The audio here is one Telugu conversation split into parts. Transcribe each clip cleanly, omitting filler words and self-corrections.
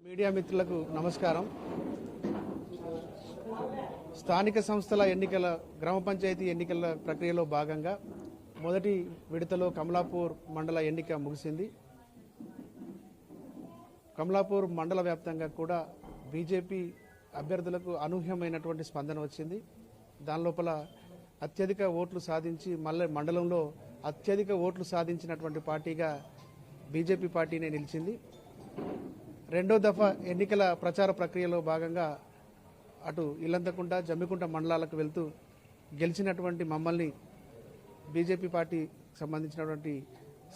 మీడియా మిత్రులకు నమస్కారం. స్థానిక సంస్థల ఎన్నికల గ్రామ పంచాయతీ ఎన్నికల ప్రక్రియలో భాగంగా మొదటి విడతలో కమలాపూర్ మండల ఎన్నిక ముగిసింది. కమలాపూర్ మండల వ్యాప్తంగా కూడా బీజేపీ అభ్యర్థులకు అనూహ్యమైనటువంటి స్పందన వచ్చింది. దాని లోపల అత్యధిక ఓట్లు సాధించి మళ్ళీ మండలంలో అత్యధిక ఓట్లు సాధించినటువంటి పార్టీగా బీజేపీ పార్టీనే నిలిచింది. రెండో దఫా ఎన్నికల ప్రచార ప్రక్రియలో భాగంగా అటు ఇల్లంతకుంట, జమ్మికుంట మండలాలకు వెళ్తూ గెలిచినటువంటి మమ్మల్ని బీజేపీ పార్టీ సంబంధించినటువంటి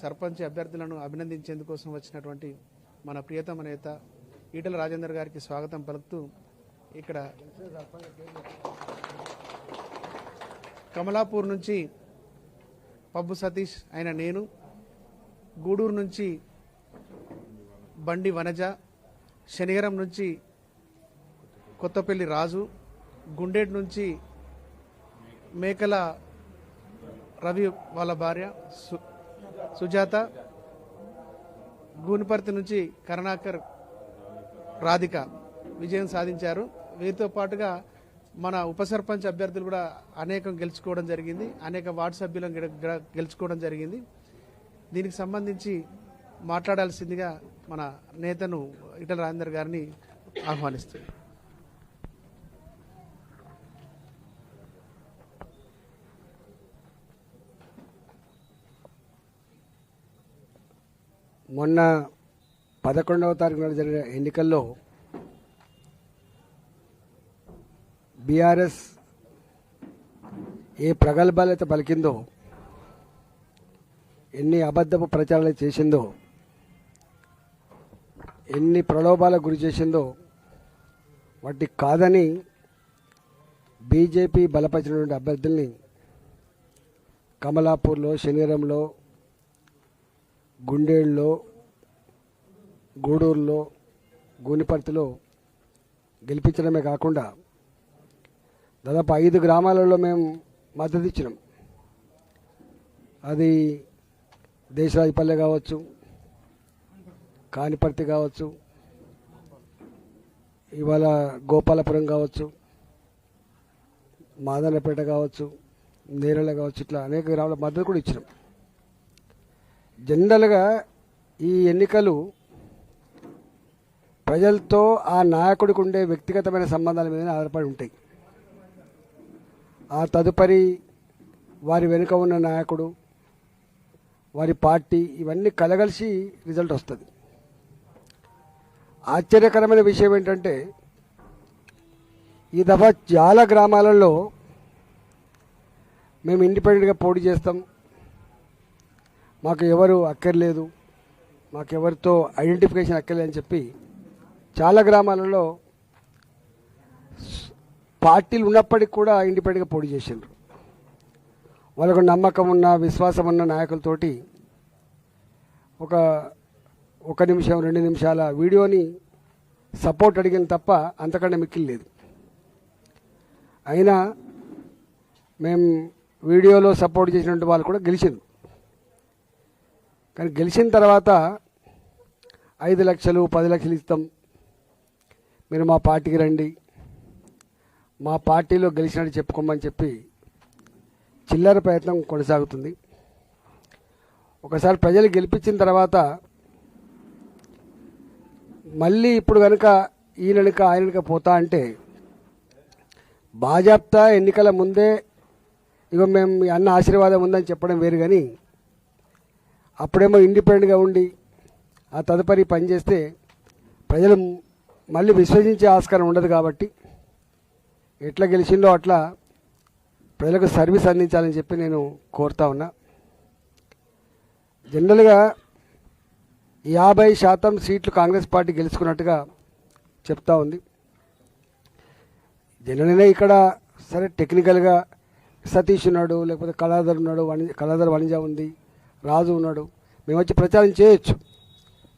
సర్పంచ్ అభ్యర్థులను అభినందించేందుకోసం వచ్చినటువంటి మన ప్రియతమ నేత ఈటల రాజేందర్ గారికి స్వాగతం పలుకుతూ ఇక్కడ కమలాపూర్ నుంచి పబ్బు సతీష్ అయిన నేను, గూడూరు నుంచి బండి వనజ, శనిగరం నుంచి కొత్తపల్లి రాజు, గుండేట్ నుంచి మేకల రవి వాళ్ళ భార్య సుజాత, గూనిపర్తి నుంచి కరుణాకర్ రాధిక విజయం సాధించారు. వీరితో పాటుగా మన ఉప సర్పంచ్ అభ్యర్థులు కూడా అనేకం గెలుచుకోవడం జరిగింది, అనేక వార్డు సభ్యులను గెలుచుకోవడం జరిగింది. దీనికి సంబంధించి మాట్లాడాల్సిందిగా మన నేతను ఈటల రాజేందర్ గారిని ఆహ్వానిస్తుంది. మొన్న 11వ తారీఖున జరిగిన ఎన్నికల్లో బీఆర్ఎస్ ఏ ప్రగల్భాలైతే పలికిందో, ఎన్ని అబద్ధపు ప్రచారాలు చేసిందో, ఎన్ని ప్రలోభాలకు గురి చేసిందో వాటి కాదని బీజేపీ బలపరిచినటువంటి అభ్యర్థుల్ని కమలాపూర్లో, శనిగరంలో, గుండేళ్ళలో, గూడూరులో, గూనిపర్తిలో గెలిపించడమే కాకుండా దాదాపు 5 గ్రామాలలో మేము మద్దతు ఇచ్చినాం. అది దేశరాజపల్లె కావచ్చు, కానిపర్తి కావచ్చు, ఇవాళ గోపాలపురం కావచ్చు, మాదన్నపేట కావచ్చు, నేరళ కావచ్చు, ఇట్లా అనేక గ్రామాల మద్దతు కూడా ఇచ్చినాం. జనరల్గా ఈ ఎన్నికలు ప్రజలతో ఆ నాయకుడికి ఉండే వ్యక్తిగతమైన సంబంధాల మీద ఆధారపడి ఉంటాయి. ఆ తదుపరి వారి వెనుక ఉన్న నాయకుడు, వారి పార్టీ, ఇవన్నీ కలగలిసి రిజల్ట్ వస్తుంది. ఆశ్చర్యకరమైన విషయం ఏంటంటే ఈ దఫా చాలా గ్రామాలలో మేము ఇండిపెండెంట్గా పోటీ చేస్తాం, మాకు ఎవరు అక్కర్లేదు, మాకెవరితో ఐడెంటిఫికేషన్ అక్కర్లేదు అని చెప్పి చాలా గ్రామాలలో పార్టీలు ఉన్నప్పటికీ కూడా ఇండిపెండెంట్గా పోటీ చేసిండ్రు. వాళ్ళకు నమ్మకం ఉన్న, విశ్వాసం ఉన్న నాయకులతోటి ఒక నిమిషం 2 నిమిషాల వీడియోని సపోర్ట్ అడిగిన తప్ప అంతకంటే మిక్కిలి లేదు. అయినా మేము వీడియోలో సపోర్ట్ చేసినటువంటి వాళ్ళు కూడా గెలిచింది. కానీ గెలిచిన తర్వాత 5 లక్షలు 10 లక్షలు ఇస్తాం, మీరు మా పార్టీకి రండి, మా పార్టీలో గెలిచినట్టు చెప్పుకోమని చెప్పి చిల్లర ప్రయత్నం కొనసాగుతుంది. ఒకసారి ప్రజలు గెలిపించిన తర్వాత మళ్ళీ ఇప్పుడు కనుక ఈయనక ఆయనక పోతా అంటే బాజాప్తా ఎన్నికల ముందే ఇగో మేము అన్న ఆశీర్వాదం ఉందని చెప్పడం వేరు. కానీ అప్పుడేమో ఇండిపెండెంట్గా ఉండి ఆ తదుపరి పనిచేస్తే ప్రజలు మళ్ళీ విశ్వసించే ఆస్కారం ఉండదు. కాబట్టి ఎట్లా గెలిచిందో అట్లా ప్రజలకు సర్వీస్ అందించాలని చెప్పి నేను కోరుతా ఉన్నా. జనరల్గా 50% సీట్లు కాంగ్రెస్ పార్టీ గెలుచుకున్నట్టుగా చెప్తా ఉంది. జనరల్గా ఇక్కడ సరే టెక్నికల్గా సతీష్ ఉన్నాడు, లేకపోతే కళాధర్ ఉన్నాడు, కళాధర్ వనిజ ఉంది, రాజు ఉన్నాడు, మేము వచ్చి ప్రచారం చేయొచ్చు.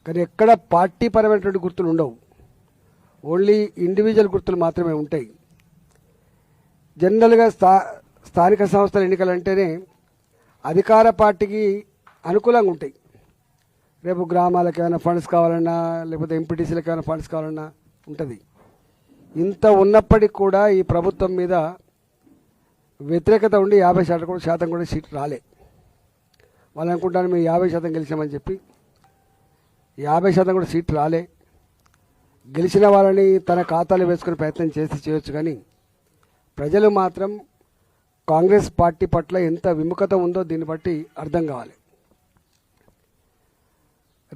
కానీ ఎక్కడ పార్టీ పరమైనటువంటి గుర్తులు ఉండవు, ఓన్లీ ఇండివిజువల్ గుర్తులు మాత్రమే ఉంటాయి. జనరల్గా స్థానిక సంస్థల ఎన్నికలు అంటేనే అధికార పార్టీకి అనుకూలంగా ఉంటాయి. రేపు గ్రామాలకు ఏమైనా ఫండ్స్ కావాలన్నా లేకపోతే ఎంపీటీసీలకు ఏమైనా ఫండ్స్ కావాలన్నా ఉంటుంది. ఇంత ఉన్నప్పటికీ కూడా ఈ ప్రభుత్వం మీద వ్యతిరేకత ఉండి 50% కూడా సీట్లు రాలే. వాళ్ళు అనుకుంటాను మేము 50% గెలిచామని చెప్పి. 50% కూడా సీట్లు రాలే. గెలిచిన వాళ్ళని తన ఖాతాలో వేసుకునే ప్రయత్నం చేయొచ్చు, కానీ ప్రజలు మాత్రం కాంగ్రెస్ పార్టీ పట్ల ఎంత విముఖత ఉందో దీన్ని బట్టి అర్థం కావాలి.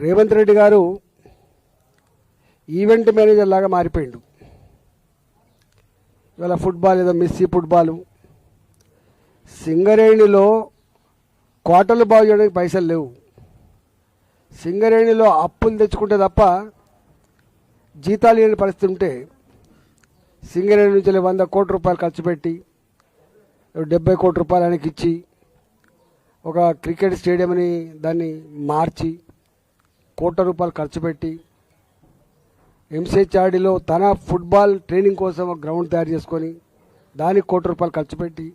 రేవంత్ రెడ్డి గారు ఈవెంట్ మేనేజర్ లాగా మారిపోయిండు. ఇవాళ ఫుట్బాల్ ఏదో మెస్సీ ఫుట్బాలు, సింగరేణిలో కోటలు బాగు చేయడానికి పైసలు లేవు. సింగరేణిలో అప్పులు తెచ్చుకుంటే తప్ప జీతాలు లేని పరిస్థితి ఉంటే సింగరేణి నుంచి 100 కోట్ల రూపాయలు ఖర్చు పెట్టి 70 కోట్ల రూపాయలు ఆయనకి ఇచ్చి ఒక క్రికెట్ స్టేడియంని దాన్ని మార్చి కోట్ల రూపాయలు ఖర్చు పెట్టి ఎంసీహెచ్ఆర్డీలో తన ఫుట్బాల్ ట్రైనింగ్ కోసం ఒక గ్రౌండ్ తయారు చేసుకొని దానికి కోట్ల రూపాయలు ఖర్చు పెట్టి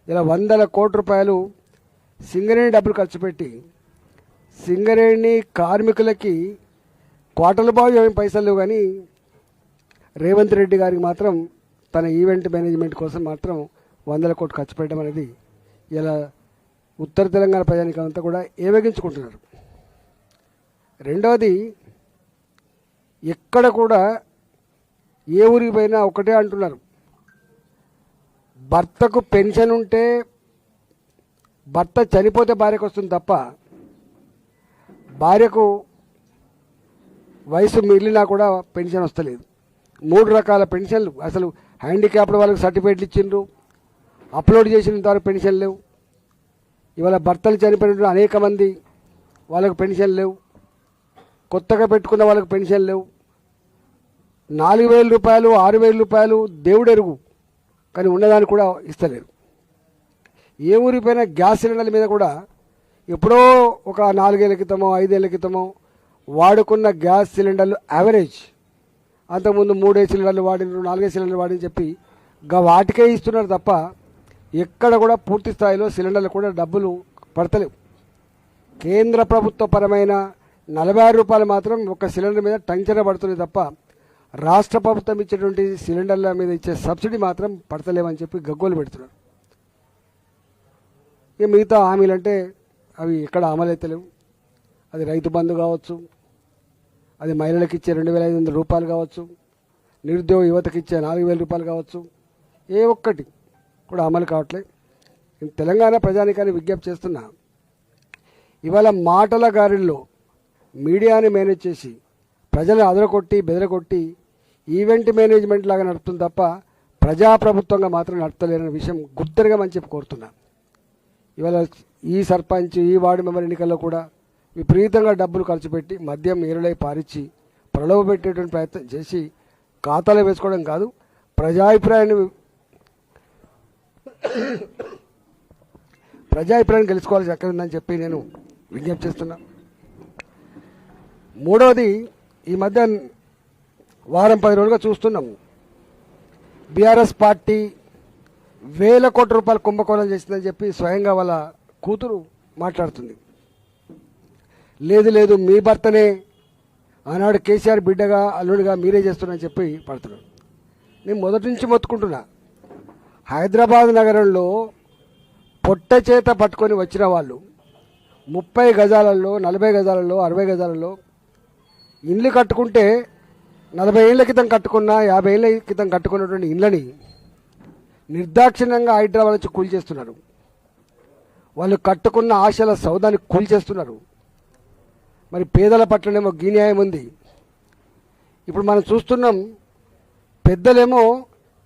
ఇలా 100 కోట్ల రూపాయలు సింగరేణి డబ్బులు ఖర్చు పెట్టి సింగరేణి కార్మికులకి కోటలు బాగు ఏమి పైసలు లేవు, కానీ రేవంత్ రెడ్డి గారికి మాత్రం తన ఈవెంట్ మేనేజ్మెంట్ కోసం మాత్రం 100 కోట్లు ఖర్చు పెట్టడం అనేది ఇలా ఉత్తర తెలంగాణ ప్రజానికం అంతా కూడా ఏవేగించుకుంటున్నారు. రెండవది, ఎక్కడ కూడా ఏ ఊరికి పోయినా ఒకటే అంటున్నారు, భర్తకు పెన్షన్ ఉంటే భర్త చనిపోతే భార్యకు వస్తుంది తప్ప భార్యకు వయసు మిగిలినా కూడా పెన్షన్ వస్తలేదు. 3 రకాల పెన్షన్లు, అసలు హ్యాండిక్యాప్డ్ వాళ్ళకి సర్టిఫికేట్లు ఇచ్చిండ్రు, అప్లోడ్ చేసినంత వరకు పెన్షన్ లేవు. ఇవాళ భర్తలు చనిపోయిన అనేక మంది వాళ్ళకు పెన్షన్ లేవు, కొత్తగా పెట్టుకున్న వాళ్ళకి పెన్షన్ లేవు. 4,000 రూపాయలు 6,000 రూపాయలు దేవుడెరుగు, కానీ ఉన్నదాన్ని కూడా ఇస్తలేరు. ఏ ఊరిపోయినా గ్యాస్ సిలిండర్ల మీద కూడా ఎప్పుడో ఒక 4 ఏళ్ల క్రితమో 5 ఏళ్ల క్రితమో వాడుకున్న గ్యాస్ సిలిండర్లు యావరేజ్, అంతకుముందు 3 సిలిండర్లు వాడినారు 4 సిలిండర్లు వాడిని చెప్పి వాటికే ఇస్తున్నారు తప్ప ఎక్కడ కూడా పూర్తి స్థాయిలో సిలిండర్లు కూడా డబ్బులు పడతలేవు. కేంద్ర ప్రభుత్వ పరమైన 46 రూపాయలు మాత్రం ఒక సిలిండర్ మీద టంచన పడుతుంది తప్ప రాష్ట్ర ప్రభుత్వం ఇచ్చేటువంటి సిలిండర్ల మీద ఇచ్చే సబ్సిడీ మాత్రం పడతలేమని చెప్పి గగ్గోలు పెడుతున్నారు. ఇక మిగతా హామీలు అంటే అవి ఎక్కడ అమలైతలేవు. అది రైతు బంధు కావచ్చు, అది మహిళలకు ఇచ్చే 2,500 రూపాయలు కావచ్చు, నిరుద్యోగ యువతకి ఇచ్చే 4,000 రూపాయలు కావచ్చు, ఏ ఒక్కటి కూడా అమలు కావట్లేదు. నేను తెలంగాణ ప్రజానికాన్ని విజ్ఞప్తి చేస్తున్నా, ఇవాళ మాటల గారిలో మీడియాని మేనేజ్ చేసి ప్రజలను అదరకొట్టి బెదరగొట్టి ఈవెంట్ మేనేజ్మెంట్ లాగా నడుపుతుంది తప్ప ప్రజాప్రభుత్వంగా మాత్రం నడుపుతలేరనే విషయం గుర్తెరగమని చెప్పి కోరుతున్నా. ఇవాళ ఈ సర్పంచ్ ఈ వార్డు మెంబర్ ఎన్నికల్లో కూడా విపరీతంగా డబ్బులు ఖర్చు పెట్టి మద్యం ఏరులై పారించి ప్రలోభ పెట్టేటువంటి ప్రయత్నం చేసి ఖాతాలో వేసుకోవడం కాదు, ప్రజాభిప్రాయాన్ని గెలుచుకోవాల్సి ఎక్కడ ఉందని చెప్పి నేను విజ్ఞప్తి చేస్తున్నా. మూడవది, ఈ మధ్య వారం 10 రోజులుగా చూస్తున్నాము, బీఆర్ఎస్ పార్టీ 1,000 కోట్ల రూపాయలు కుంభకోణం చేసిందని చెప్పి స్వయంగా వాళ్ళ కూతురు మాట్లాడుతుంది. లేదు లేదు మీ భర్తనే ఆనాడు కేసీఆర్ బిడ్డగా అల్లుడిగా మీరే చేస్తున్నారని చెప్పి పడుతున్నాడు. నేను మొదటి నుంచి మొత్తుకుంటున్నా, హైదరాబాద్ నగరంలో పొట్ట చేత పట్టుకొని వచ్చిన వాళ్ళు 30 గజాలలో 40 గజాలలో 60 గజాలలో ఇండ్లు కట్టుకుంటే 40 ఏళ్ల క్రితం కట్టుకున్న 50 ఏళ్ల క్రితం కట్టుకున్నటువంటి ఇండ్లని నిర్దాక్షిణ్యంగా హైదరాబాద్ నుంచి కూల్చేస్తున్నారు. వాళ్ళు కట్టుకున్న ఆశల సౌదాన్ని కూల్చేస్తున్నారు. మరి పేదల పట్లనేమో న్యాయం ఉంది. ఇప్పుడు మనం చూస్తున్నాం, పెద్దలేమో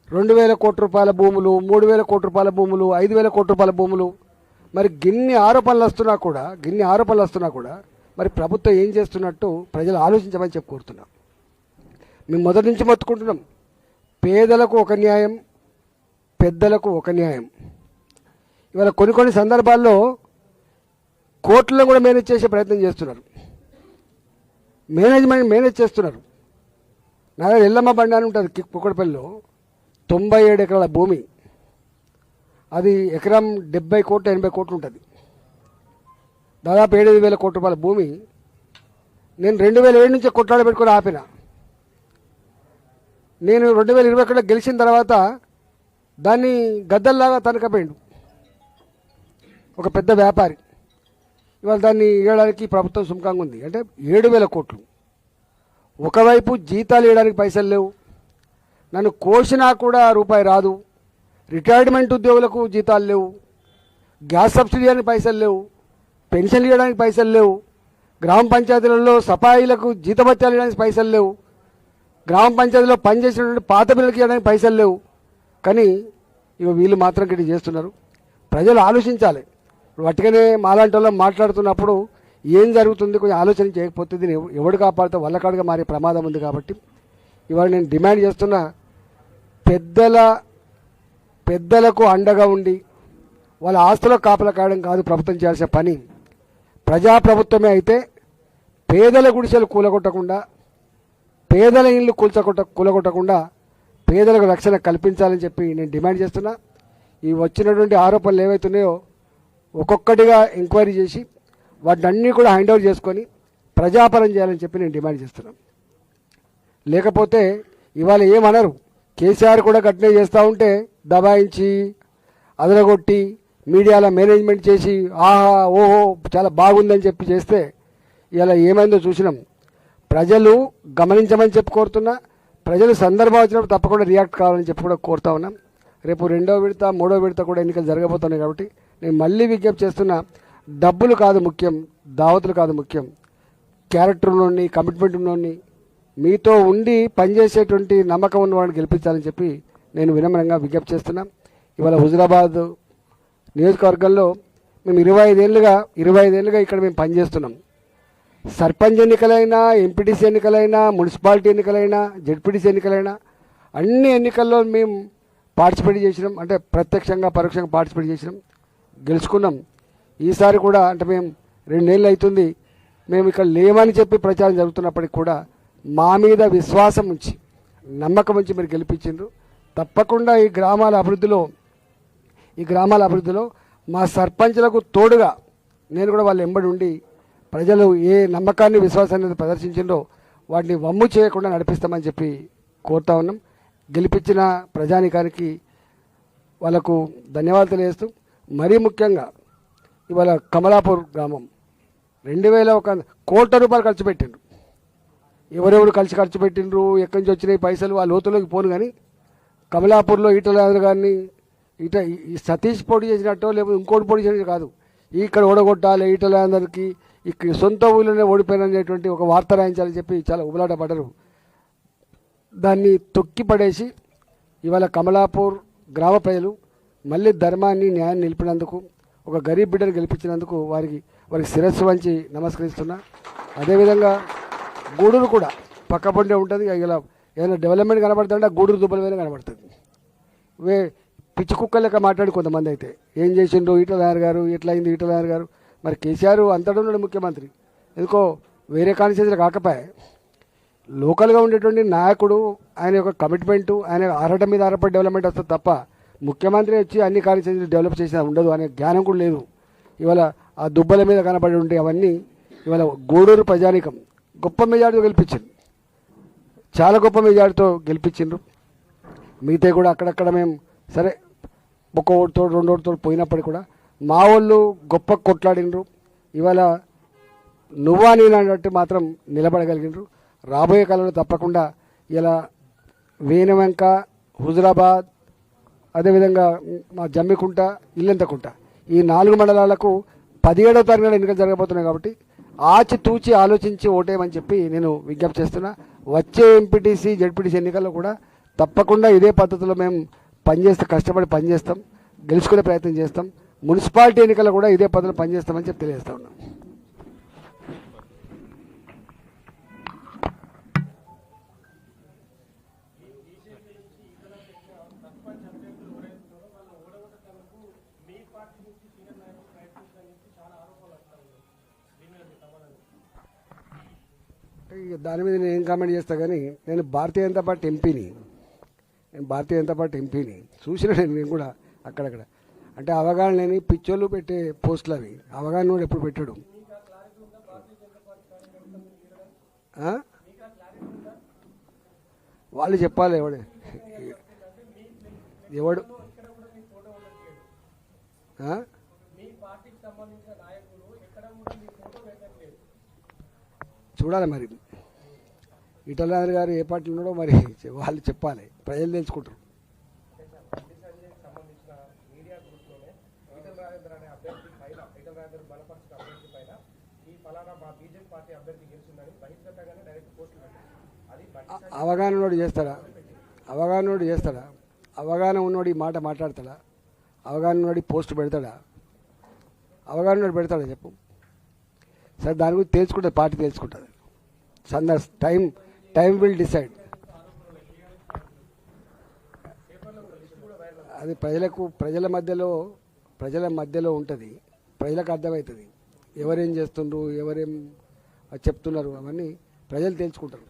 2,000 కోట్ల రూపాయల భూములు, 3,000 కోట్ల రూపాయల భూములు, 5,000 కోట్ల రూపాయల భూములు, మరి గిన్ని ఆరోపణలు వస్తున్నా కూడా మరి ప్రభుత్వం ఏం చేస్తున్నట్టు ప్రజలు ఆలోచించమని చెప్పి కోరుతున్నాం. మేము మొదటి నుంచి మొత్తుకుంటున్నాం, పేదలకు ఒక న్యాయం, పెద్దలకు ఒక న్యాయం. ఇవాళ కొన్ని సందర్భాల్లో కోర్టులను కూడా మేనేజ్ చేసే ప్రయత్నం చేస్తున్నారు, మేనేజ్ చేస్తున్నారు. నా దగ్గర ఎల్లమ్మ బండి అని ఉంటుంది కుక్కడపల్లిలో, 97 ఎకరాల భూమి, అది ఎకరం 70 కోట్లు 80 కోట్లు ఉంటుంది. దాదాపు 7,000 కోట్ల రూపాయల భూమి నేను 2007 నుంచి కొట్లాడ పెట్టుకొని ఆపిన. నేను 2021 గెలిచిన తర్వాత దాన్ని గద్దల్లాగా తనకపోయిండు ఒక పెద్ద వ్యాపారి. ఇవాళ దాన్ని ఇవ్వడానికి ప్రభుత్వం సుముఖంగా ఉంది. అంటే 7,000 కోట్లు. ఒకవైపు జీతాలు ఇవ్వడానికి పైసలు లేవు, నన్ను కోసినా కూడా రూపాయి రాదు, రిటైర్మెంట్ ఉద్యోగులకు జీతాలు లేవు, గ్యాస్ సబ్సిడీ అని పైసలు లేవు, పెన్షన్లు ఇవ్వడానికి పైసలు లేవు, గ్రామ పంచాయతీలలో సఫాయిలకు జీతభత్యాలు ఇవ్వడానికి పైసలు లేవు, గ్రామ పంచాయతీలో పనిచేసినటువంటి పాత బిల్లుకి ఇవ్వడానికి పైసలు లేవు. కానీ ఇక వీళ్ళు మాత్రం గిట్టి చేస్తున్నారు. ప్రజలు ఆలోచించాలి. వట్టిగానే మాలాంటి వాళ్ళం మాట్లాడుతున్నప్పుడు ఏం జరుగుతుంది కొంచెం ఆలోచన చేయకపోతే దీన్ని ఎవడు కాపాడితే వల్లకాడుగా మారే ప్రమాదం ఉంది. కాబట్టి ఇవాళ నేను డిమాండ్ చేస్తున్నా, పెద్దలకు అండగా ఉండి వాళ్ళ ఆస్తులకు కాపలా కాయడం కాదు ప్రభుత్వం చేయాల్సిన పని. ప్రజాప్రభుత్వమే అయితే పేదల గుడిసెలు కూలగొట్టకుండా, పేదల ఇళ్ళు కూలగొట్టకుండా పేదలకు రక్షణ కల్పించాలని చెప్పి నేను డిమాండ్ చేస్తున్నా. ఈ వచ్చినటువంటి ఆరోపణలు ఏవైతున్నాయో ఒక్కొక్కటిగా ఎంక్వైరీ చేసి వాటిని అన్నీ కూడా హ్యాండ్ ఓవర్ చేసుకొని ప్రజాపరం చేయాలని చెప్పి నేను డిమాండ్ చేస్తున్నాను. లేకపోతే ఇవాళ ఏమనరు, కేసీఆర్ కూడా గట్టినే చేస్తూ ఉంటే దబాయించి అదరగొట్టి మీడియాలో మేనేజ్మెంట్ చేసి ఆహా ఓహో చాలా బాగుందని చెప్పి చేస్తే ఇలా ఏమైందో చూసినాం. ప్రజలు గమనించమని చెప్పి కోరుతున్నా. ప్రజలు సందర్భం వచ్చినప్పుడు తప్పకుండా రియాక్ట్ కావాలని చెప్పి కూడా కోరుతా ఉన్నాం. రేపు 2వ విడత 3వ విడత కూడా ఎన్నికలు జరగబోతున్నాయి. కాబట్టి నేను మళ్ళీ విజ్ఞప్తి చేస్తున్నా, డబ్బులు కాదు ముఖ్యం, దావతులు కాదు ముఖ్యం, క్యారెక్టర్ ఉన్నోడిని, కమిట్మెంట్ ఉన్నోడిని, మీతో ఉండి పనిచేసేటువంటి నమ్మకం ఉన్నవాడిని గెలిపించాలని చెప్పి నేను వినమ్రంగా విజ్ఞప్తి చేస్తున్నా. ఇవాళ హుజురాబాద్ నియోజకవర్గంలో మేము 25 ఏళ్ళుగా ఇక్కడ మేము పనిచేస్తున్నాం. సర్పంచ్ ఎన్నికలైనా, ఎంపీటీసీ ఎన్నికలైనా, మున్సిపాలిటీ ఎన్నికలైనా, జెడ్పీటీసీ ఎన్నికలైనా అన్ని ఎన్నికల్లో మేము పార్టిసిపేట్ చేసినాం. అంటే ప్రత్యక్షంగా పరోక్షంగా పార్టిసిపేట్ చేసినాం, గెలుచుకున్నాం. ఈసారి కూడా అంటే మేము 2 ఏళ్ళు అవుతుంది మేము ఇక్కడ లేమని చెప్పి ప్రచారం జరుగుతున్నప్పటికి కూడా మా మీద విశ్వాసం ఉంచి నమ్మకం ఉంచి మీరు గెలిపించిండ్రు. తప్పకుండా ఈ గ్రామాల అభివృద్ధిలో మా సర్పంచ్లకు తోడుగా నేను కూడా వాళ్ళు ఎంబడి ఉండి ప్రజలు ఏ నమ్మకాన్ని విశ్వాసాన్ని ప్రదర్శించిందో వాటిని వమ్ము చేయకుండా నడిపిస్తామని చెప్పి కోరుతా ఉన్నాం. గెలిపించిన ప్రజానికానికి వాళ్ళకు ధన్యవాదాలు తెలియజేస్తూ, మరీ ముఖ్యంగా ఇవాళ కమలాపూర్ గ్రామం 2,001 కోట్ల రూపాయలు ఖర్చు పెట్టిండ్రు. ఎవరెవరు ఖర్చు పెట్టిండ్రు, ఎక్కడి నుంచి వచ్చినాయి పైసలు ఆ లోతులోకి పోను. కానీ కమలాపూర్లో ఈటల గారిని ఈ సతీష్ పోటీ చేసినట్టో లేకపోతే ఇంకోటి పోటీ చేసినట్టు కాదు, ఇక్కడ ఓడగొట్టాలి ఈటలందరికీ, ఇక్కడ సొంత ఊళ్ళోనే ఓడిపోయినటువంటి ఒక వార్త రాయించాలని చెప్పి చాలా ఉబలాట పడ్డరు. దాన్ని తొక్కి పడేసి ఇవాళ కమలాపూర్ గ్రామ ప్రజలు మళ్ళీ ధర్మాన్ని న్యాయాన్ని నిలిపినందుకు, ఒక గరీబ్ బిడ్డను గెలిపించినందుకు వారికి శిరస్సు వంచి నమస్కరిస్తున్నా. అదేవిధంగా గూడూరు కూడా పక్కపంటే ఉంటుంది. ఇలా ఏదైనా డెవలప్మెంట్ కనబడుతుంటే గూడూరు దుబ్బల మీద కనబడుతుంది. పిచ్చి కుక్క లెక్క మాట్లాడి కొంతమంది అయితే ఏం చేసిండ్రు ఈటలనాయర్ గారు, ఎట్లా అయింది ఈటలనాయర్ గారు. మరి కేసీఆర్ అంతటా ఉన్నాడు ముఖ్యమంత్రి, ఎందుకో వేరే కాన్స్టిట్యూన్సీలు కాకపోయా. లోకల్గా ఉండేటువంటి నాయకుడు ఆయన యొక్క కమిట్మెంటు, ఆయన ఆరాటం మీద ఆధారపడి డెవలప్మెంట్ వస్తుంది తప్ప ముఖ్యమంత్రి వచ్చి అన్ని కాన్స్టిట్యూన్సీలు డెవలప్ చేసినా ఉండదు అనే జ్ఞానం కూడా లేదు. ఇవాళ ఆ దుబ్బల మీద కనబడి ఉంటే అవన్నీ ఇవాళ గూడూరు ప్రజానికం గొప్ప మెజార్టీతో గెలిపించింది, చాలా గొప్ప మెజార్టీతో గెలిపించిండ్రు. మిగతా కూడా అక్కడక్కడ మేము సరే ఒక్క ఓటుతో 2 ఓటుతో పోయినప్పటికీ కూడా మా వాళ్ళు గొప్ప కొట్లాడినరు. ఇవాళ నువ్వా నేను అన్నట్టు మాత్రం నిలబడగలిగినరు. రాబోయే కాలంలో తప్పకుండా ఇలా వేనవంక, హుజురాబాద్, అదేవిధంగా మా జమ్మికుంట, ఇల్లంతకుంట ఈ 4 మండలాలకు 17వ తారీఖున ఎన్నికలు జరగబోతున్నాయి. కాబట్టి ఆచితూచి ఆలోచించి ఓటేయమని చెప్పి నేను విజ్ఞప్తి చేస్తున్నా. వచ్చే ఎంపీటీసీ జెడ్పీటీసీ ఎన్నికల్లో కూడా తప్పకుండా ఇదే పద్ధతిలో మేము కష్టపడి పనిచేస్తాం, గెలుచుకునే ప్రయత్నం చేస్తాం. మున్సిపాలిటీ ఎన్నికల్లో కూడా ఇదే పద్ధతిలో పనిచేస్తామని చెప్పి తెలియజేస్తా ఉన్నాం. దాని మీద నేను ఏం కామెంట్ చేస్తా, కానీ నేను భారతీయ జనతా పార్టీ ఎంపీని చూసిన నేను కూడా అక్కడక్కడ. అంటే అవగాహన లేని పిచ్చోళ్ళు పెట్టే పోస్టులు అవి, అవగాహన కూడా ఎప్పుడు పెట్టాడు. ఆ? వాళ్ళు చెప్పాలి ఎవడు ఆ? చూడాలి మరి ఈటల రాజేందర్ గారు ఏ పార్టీలో ఉన్నాడో మరి వాళ్ళు చెప్పాలి, ప్రజలు తెలుసుకుంటారు. అవగాహన ఉన్నోడు చేస్తాడా? అవగాహన ఉన్నోడు ఈ మాట మాట్లాడతాడా? అవగాహన ఉన్నోడు పోస్ట్ పెడతాడా? అవగాహన ఉన్నోడు పెడతాడా చెప్పు. సరే దాని గురించి తెలుసుకుంటుంది, పార్టీ తెలుసుకుంటుంది. Time will decide. అది ప్రజల మధ్యలో ఉంటుంది, ప్రజలకు అర్థమవుతుంది ఎవరేం చేస్తుండ్రు, ఎవరేం చెప్తున్నారు, అవన్నీ ప్రజలు తెలుసుకుంటారు.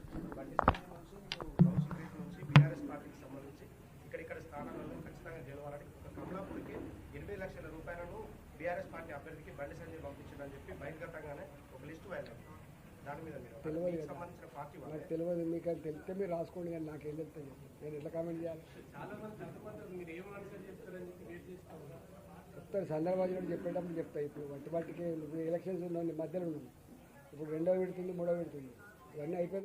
నాకు తెలియదు, మీకు అని తెలిస్తే మీరు రాసుకోండి, కానీ నాకేం తెలుస్తుంది, నేను ఎట్లా కామెంట్ చేయాలి? చెప్తారు, సందర్భాలు కూడా చెప్పేటప్పుడు చెప్తాయి. ఇప్పుడు వట్టి ఎలక్షన్స్ ఉన్నాయి, మధ్యలో ఉన్నాం, ఇప్పుడు 2వ విడుతుంది 3వ విడుతుంది, ఇవన్నీ అయిపోయింది.